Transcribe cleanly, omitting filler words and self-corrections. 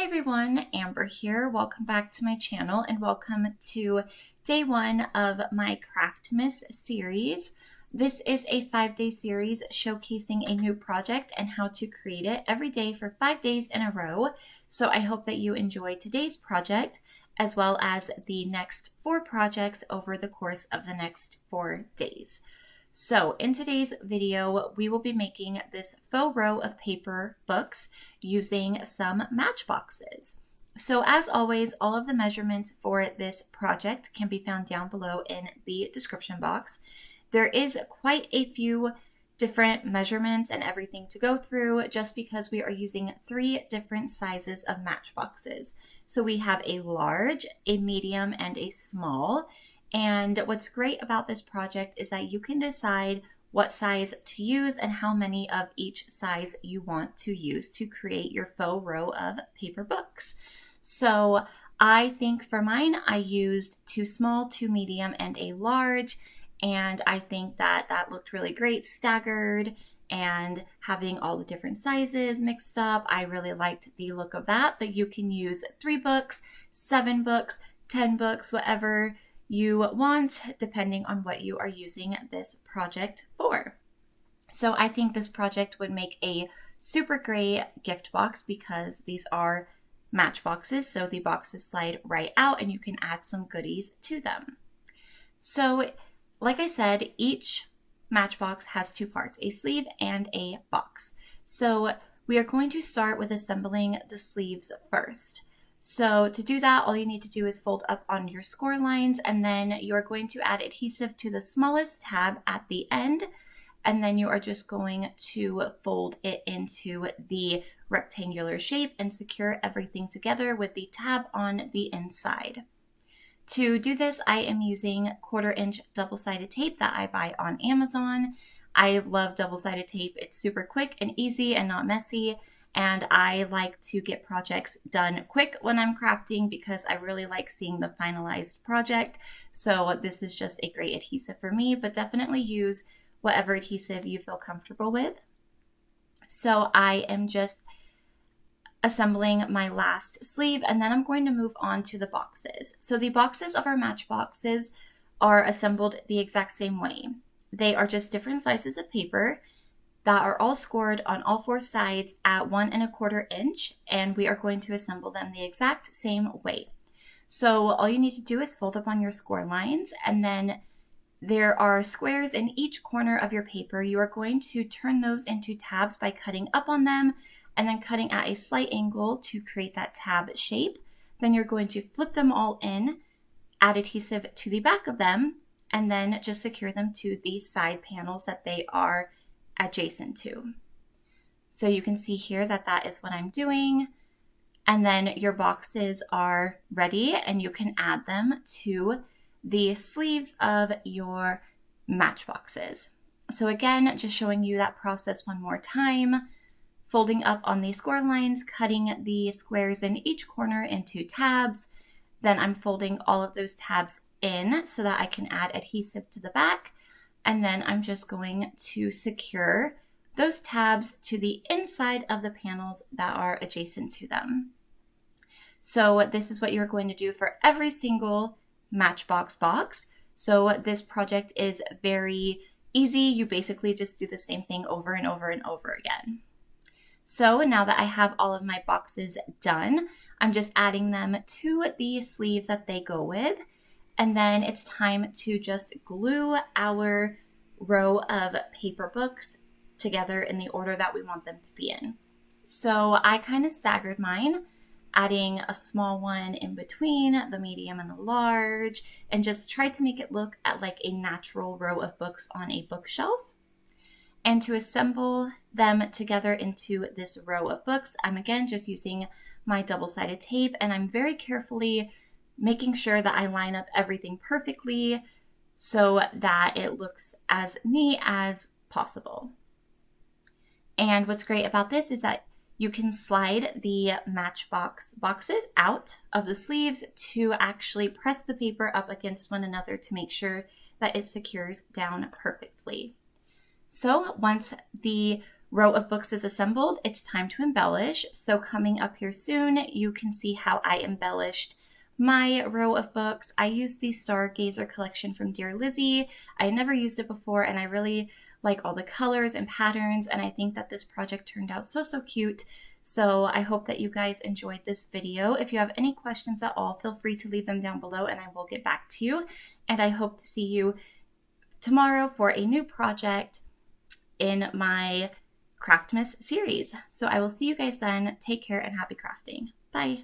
everyone, Amber here. Welcome back to my channel and welcome to day one of my Craftmas series. This is a 5-day series showcasing a new project and how to create it every day for 5 days in a row. So I hope that you enjoy today's project as well as the next 4 projects over the course of the next 4 days. So in today's video, we will be making this faux row of paper books using some Matchboxes. So as always, all of the measurements for this project can be found down below in the description box. There is quite a few different measurements and everything to go through just because we are using 3 different sizes of Matchboxes. So we have a large, a medium, and a small. And what's great about this project is that you can decide what size to use and how many of each size you want to use to create your faux row of paper books. So I think for mine, I used 2 small, 2 medium, and a large. And I think that that looked really great, staggered, and having all the different sizes mixed up. I really liked the look of that, but you can use 3 books, 7 books, 10 books, whatever you want, depending on what you are using this project for. So I think this project would make a super great gift box because these are Matchboxes, so the boxes slide right out and you can add some goodies to them. So like I said, each Matchbox has 2 parts, a sleeve and a box. So we are going to start with assembling the sleeves first. So to do that, all you need to do is fold up on your score lines, and then you're going to add adhesive to the smallest tab at the end, and then you are just going to fold it into the rectangular shape and secure everything together with the tab on the inside. To do this, I am using 1/4 inch double-sided tape that I buy on Amazon. I love double-sided tape. It's super quick and easy and not messy. And I like to get projects done quick when I'm crafting because I really like seeing the finalized project. So this is just a great adhesive for me, but definitely use whatever adhesive you feel comfortable with. So I am just assembling my last sleeve, and then I'm going to move on to the boxes. So the boxes of our Matchboxes are assembled the exact same way. They are just different sizes of paper that are all scored on all 4 sides at 1 1/4 inch, and we are going to assemble them the exact same way. So all you need to do is fold up on your score lines, and then there are squares in each corner of your paper. You are going to turn those into tabs by cutting up on them and then cutting at a slight angle to create that tab shape. Then you're going to flip them all in, add adhesive to the back of them, and then just secure them to the side panels that they are adjacent to. So you can see here that that is what I'm doing. And then your boxes are ready and you can add them to the sleeves of your Matchboxes. So again, just showing you that process one more time. Folding up on the score lines, cutting the squares in each corner into tabs. Then I'm folding all of those tabs in so that I can add adhesive to the back. And then I'm just going to secure those tabs to the inside of the panels that are adjacent to them. So this is what you're going to do for every single Matchbox box. So this project is very easy. You basically just do the same thing over and over and over again. So now that I have all of my boxes done, I'm just adding them to the sleeves that they go with. And then it's time to just glue our row of paper books together in the order that we want them to be in. So I kind of staggered mine, adding a small one in between the medium and the large, and just tried to make it look at like a natural row of books on a bookshelf. And to assemble them together into this row of books, I'm again just using my double-sided tape, and I'm very carefully making sure that I line up everything perfectly so that it looks as neat as possible. And what's great about this is that you can slide the Matchbox boxes out of the sleeves to actually press the paper up against one another to make sure that it secures down perfectly. So once the row of books is assembled, it's time to embellish. So coming up here soon, you can see how I embellished my row of books. I used the Stargazer collection from Dear Lizzie. I never used it before, and I really like all the colors and patterns, and I think that this project turned out so cute. So I hope that you guys enjoyed this video. If you have any questions at all, feel free to leave them down below and I will get back to you. And I hope to see you tomorrow for a new project in my Craftmas series. So I will see you guys then. Take care and happy crafting. Bye.